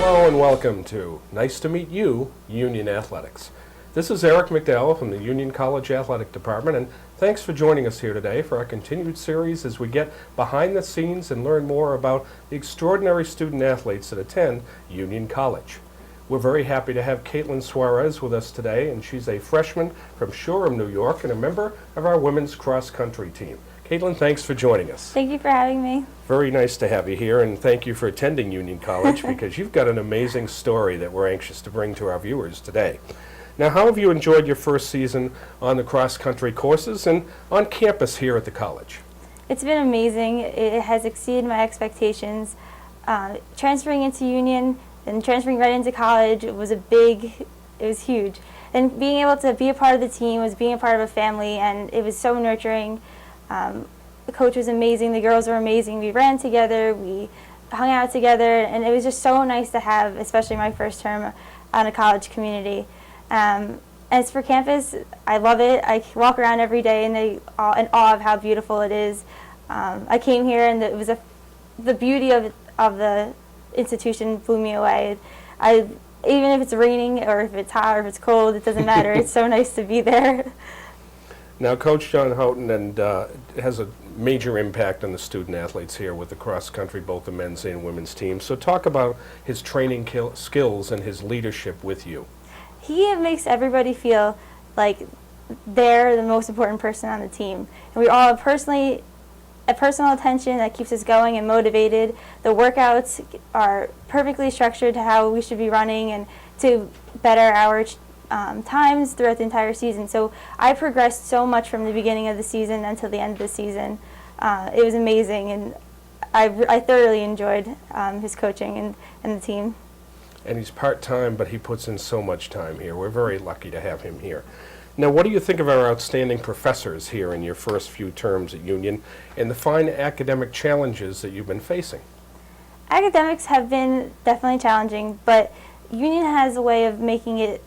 Hello and welcome to Nice to Meet You, Union Athletics. This is Eric McDowell from the Union College Athletic Department, and thanks for joining us here today for our continued series as we get behind the scenes and learn more about the extraordinary student athletes that attend Union College. We're very happy to have Kaitlyn Suarez with us today, and she's a freshman from Shoreham, New York, and a member of our women's cross-country team. Kaitlyn, thanks for joining us. Thank you for having me. Very nice to have you here, and thank you for attending Union College because you've got an amazing story that we're anxious to bring to our viewers today. Now, how have you enjoyed your first season on the cross-country courses and on campus here at the college? It's been amazing. It has exceeded my expectations. Transferring into Union and transferring right into college was it was huge. And being able to be a part of the team was being a part of a family, and it was so nurturing. The coach was amazing, the girls were amazing, we ran together, we hung out together, and it was just so nice to have, especially my first term on a college community. As for campus, I love it. I walk around every day in awe of how beautiful it is. I came here and it was the beauty of the institution blew me away. Even if it's raining or if it's hot or if it's cold, it doesn't matter. It's so nice to be there. Now, Coach John Houghton has a major impact on the student athletes here with the cross-country, both the men's and women's teams. So talk about his training skills and his leadership with you. He makes everybody feel like they're the most important person on the team. And we all have a personal attention that keeps us going and motivated. The workouts are perfectly structured to how we should be running and to better our times throughout the entire season. So I progressed so much from the beginning of the season until the end of the season. It was amazing, and I thoroughly enjoyed his coaching and the team. And he's part-time, but he puts in so much time here. We're very lucky to have him here. Now, what do you think of our outstanding professors here in your first few terms at Union and the fine academic challenges that you've been facing? Academics have been definitely challenging, but Union has a way of making it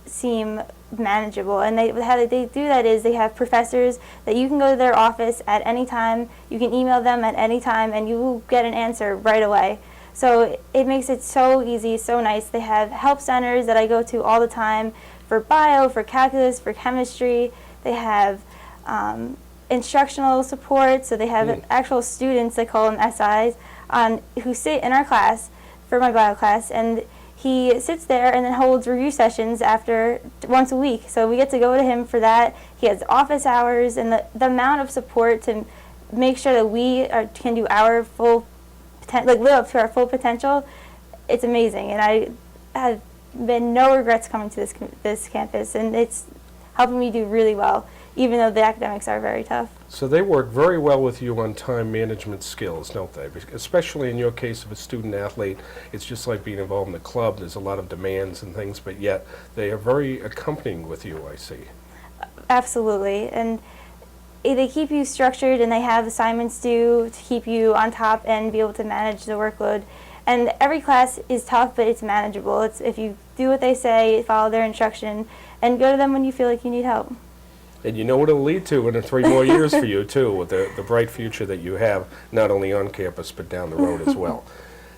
seem manageable, and how they do that is they have professors that you can go to their office at any time, you can email them at any time, and you will get an answer right away. So it makes it so easy, so nice. They have help centers that I go to all the time for bio, for calculus, for chemistry. They have instructional support, so they have actual students, they call them SIs, who sit in our class for my bio class, and he sits there and then holds review sessions once a week. So we get to go to him for that. He has office hours, and the amount of support to make sure that we can do our full live up to our full potential, it's amazing. And I have been no regrets coming to this campus, and it's helping me do really well, even though the academics are very tough. So they work very well with you on time management skills, don't they? Especially in your case of a student athlete, it's just like being involved in the club. There's a lot of demands and things, but yet they are very accompanying with you, I see. Absolutely. And they keep you structured, and they have assignments due to keep you on top and be able to manage the workload. And every class is tough, but it's manageable. It's if you do what they say, follow their instruction, and go to them when you feel like you need help. And you know what it'll lead to in 3 more years for you, too, with the bright future that you have, not only on campus, but down the road as well.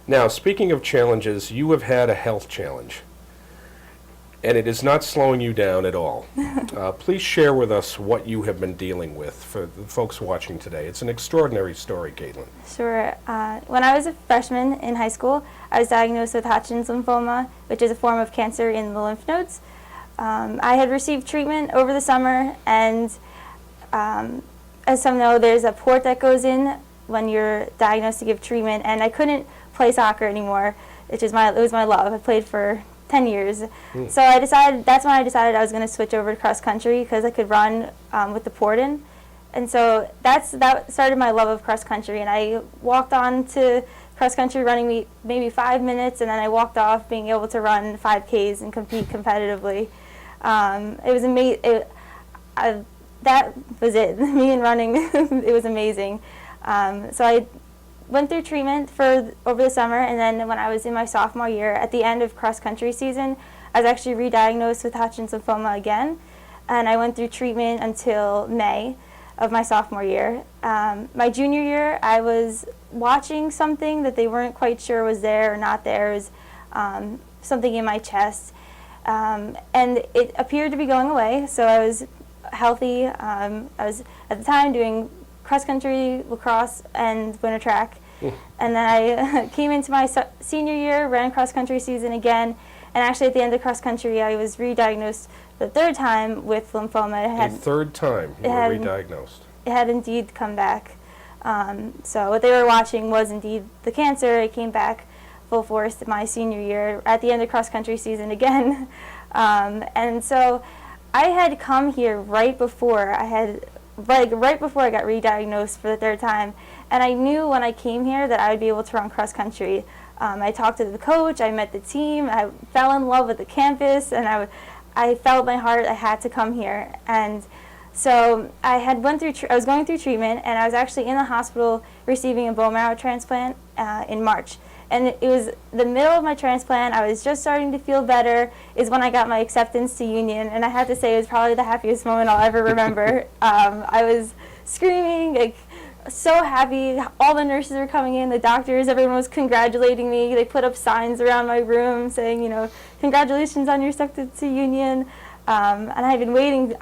Now, speaking of challenges, you have had a health challenge, and it is not slowing you down at all. Please share with us what you have been dealing with for the folks watching today. It's an extraordinary story, Kaitlyn. Sure. When I was a freshman in high school, I was diagnosed with Hodgkin's lymphoma, which is a form of cancer in the lymph nodes. I had received treatment over the summer, and as some know, there's a port that goes in when you're diagnosed to give treatment, and I couldn't play soccer anymore, it was my love. I played for 10 years. So that's when I decided I was going to switch over to cross country because I could run with the port in. And so that started my love of cross country, and I walked on to cross country running maybe 5 minutes, and then I walked off being able to run 5Ks and compete competitively. It was amazing. That was it. Me and running, it was amazing. So I went through treatment over the summer, and then when I was in my sophomore year, at the end of cross country season, I was actually re-diagnosed with Hodgkin's lymphoma again, and I went through treatment until May of my sophomore year. My junior year, I was watching something that they weren't quite sure was there or not there. It was something in my chest. And it appeared to be going away, so I was healthy. I was, at the time, doing cross-country, lacrosse, and winter track. And then I came into my senior year, ran cross-country season again, and actually at the end of cross-country, I was re-diagnosed the third time with lymphoma. A third time you were re-diagnosed. It had indeed come back. So what they were watching was indeed the cancer. It came back full force my senior year at the end of cross-country season again. And so I had come here right before I got re-diagnosed for the third time, and I knew when I came here that I would be able to run cross-country. I talked to the coach, I met the team, I fell in love with the campus, and I felt my heart I had to come here. And so I was going through treatment, and I was actually in the hospital receiving a bone marrow transplant in March. And it was the middle of my transplant. I was just starting to feel better is when I got my acceptance to Union. And I have to say it was probably the happiest moment I'll ever remember. I was screaming, like, so happy. All the nurses were coming in, the doctors, everyone was congratulating me. They put up signs around my room saying, you know, congratulations on your acceptance to Union. And I had been waiting.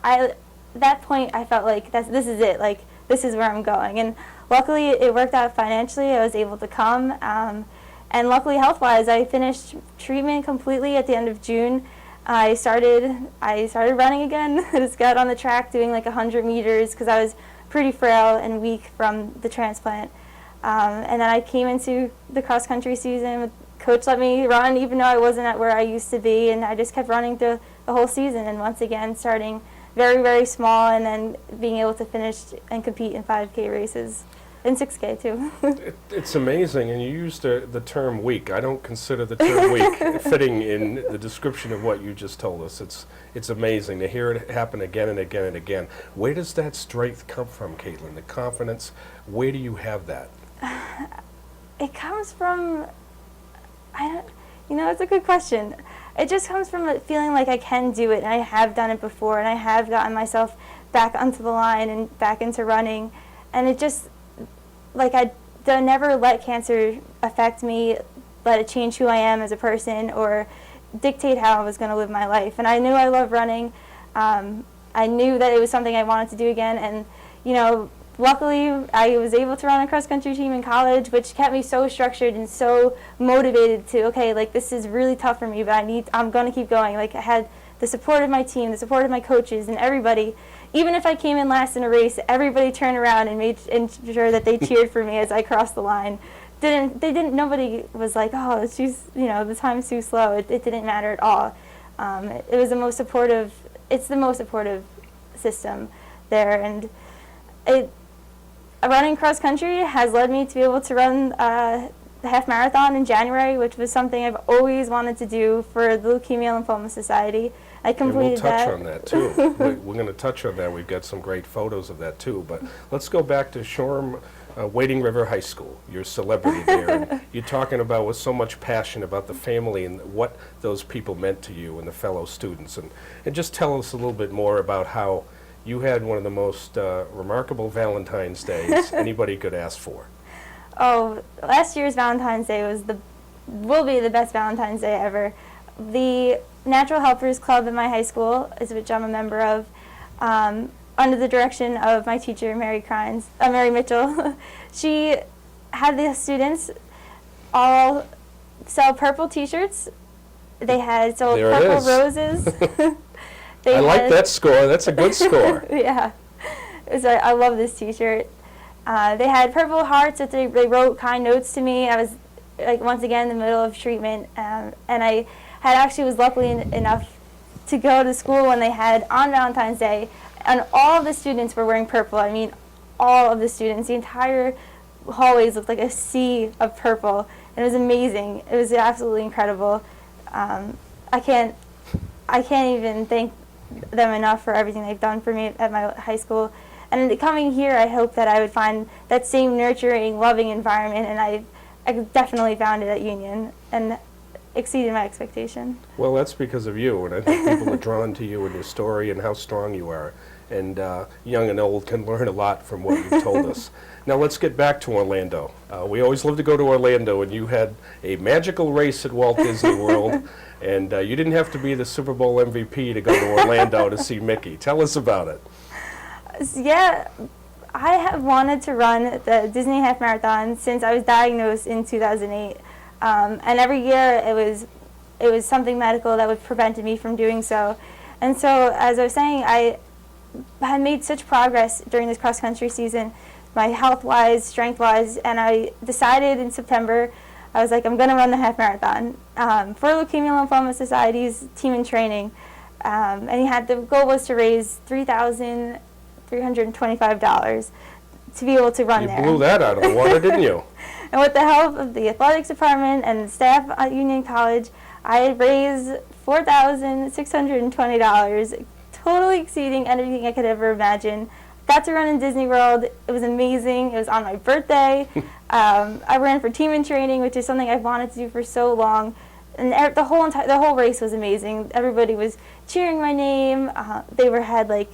At that point, I felt like this is it. Like, this is where I'm going. And luckily, it worked out financially. I was able to come. And luckily, health-wise, I finished treatment completely at the end of June. I started running again. I just got on the track doing like 100 meters because I was pretty frail and weak from the transplant. And then I came into the cross-country season. Coach let me run even though I wasn't at where I used to be, and I just kept running through the whole season. And once again, starting very, very small, and then being able to finish and compete in 5K races, and 6K too. It's amazing, and you used the term weak. I don't consider the term weak fitting in the description of what you just told us. It's amazing to hear it happen again and again and again. Where does that strength come from, Kaitlyn? The confidence, where do you have that? It comes from, it's a good question. It just comes from feeling like I can do it, and I have done it before, and I have gotten myself back onto the line and back into running. And it just, like, I never let cancer affect me, let it change who I am as a person or dictate how I was going to live my life. And I knew I loved running. I knew that it was something I wanted to do again. And, luckily I was able to run a cross-country team in college, which kept me so structured and so motivated to, okay, like, this is really tough for me, but I'm going to keep going. Like, I had the support of my team, the support of my coaches, and everybody. Even if I came in last in a race, everybody turned around and made sure that they cheered for me as I crossed the line. Nobody was like, oh, the time's too slow. It didn't matter at all. It was the most supportive system there. And running cross country has led me to be able to run the half marathon in January, which was something I've always wanted to do for the Leukemia Lymphoma Society. I completed that. And we'll touch on that, too. We're going to touch on that. We've got some great photos of that, too. But let's go back to Shoreham Wading River High School. You're a celebrity there. And you're talking about with so much passion about the family and what those people meant to you and the fellow students. And just tell us a little bit more about how you had one of the most remarkable Valentine's Days anybody could ask for. Oh, last year's Valentine's Day will be the best Valentine's Day ever. The Natural Helpers Club in my high school, which I'm a member of, under the direction of my teacher, Mary Mitchell. She had the students all sell purple T-shirts. They had sold purple roses. I like that score. That's a good score. Yeah. I love this T-shirt. They had purple hearts that they wrote kind notes to me. I was, once again, in the middle of treatment, and I was lucky enough to go to school when they had on Valentine's Day, and all of the students were wearing purple. I mean, all of the students. The entire hallways looked like a sea of purple, and it was amazing. It was absolutely incredible. I can't even thank them enough for everything they've done for me at my high school. And coming here, I hope that I would find that same nurturing, loving environment, and I definitely found it at Union and exceeded my expectation. Well, that's because of you, and I think people are drawn to you and your story and how strong you are. and young and old can learn a lot from what you've told us. Now let's get back to Orlando. We always love to go to Orlando, and you had a magical race at Walt Disney World, and you didn't have to be the Super Bowl MVP to go to Orlando to see Mickey. Tell us about it. Yeah, I have wanted to run the Disney Half Marathon since I was diagnosed in 2008, and every year it was something medical that would prevented me from doing so. And so, as I was saying, I had made such progress during this cross-country season, my health-wise, strength-wise, and I decided in September, I was like, I'm going to run the half marathon for Leukemia Lymphoma Society's team in training. And the goal was to raise $3,325 to be able to run there. You blew that out of the water, didn't you? And with the help of the athletics department and the staff at Union College, I raised $4,620, totally exceeding anything I could ever imagine. Got to run in Disney World. It was amazing. It was on my birthday. I ran for team in training, which is something I've wanted to do for so long. And the whole race was amazing. Everybody was cheering my name. They had like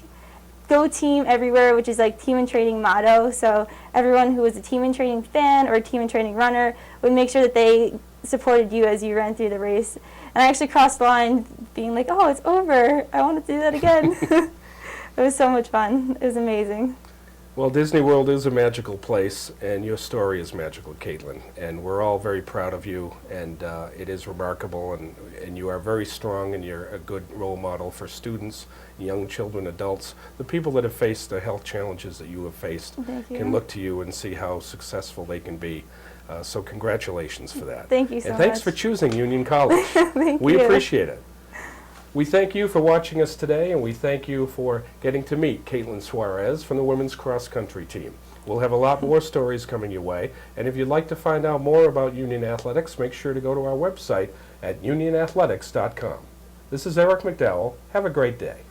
"Go Team" everywhere, which is like team in training motto. So everyone who was a team in training fan or a team in training runner would make sure that they supported you as you ran through the race. And I actually crossed the line being like, oh, it's over. I want to do that again. It was so much fun. It was amazing. Well, Disney World is a magical place, and your story is magical, Kaitlyn. And we're all very proud of you, and it is remarkable, and you are very strong, and you're a good role model for students, young children, adults. The people that have faced the health challenges that you have faced can look to you and see how successful they can be. So congratulations for that. Thank you so much. And thanks for choosing Union College. We appreciate it. We thank you for watching us today, and we thank you for getting to meet Kaitlyn Suarez from the women's cross-country team. We'll have a lot more stories coming your way, and if you'd like to find out more about Union Athletics, make sure to go to our website at unionathletics.com. This is Eric McDowell. Have a great day.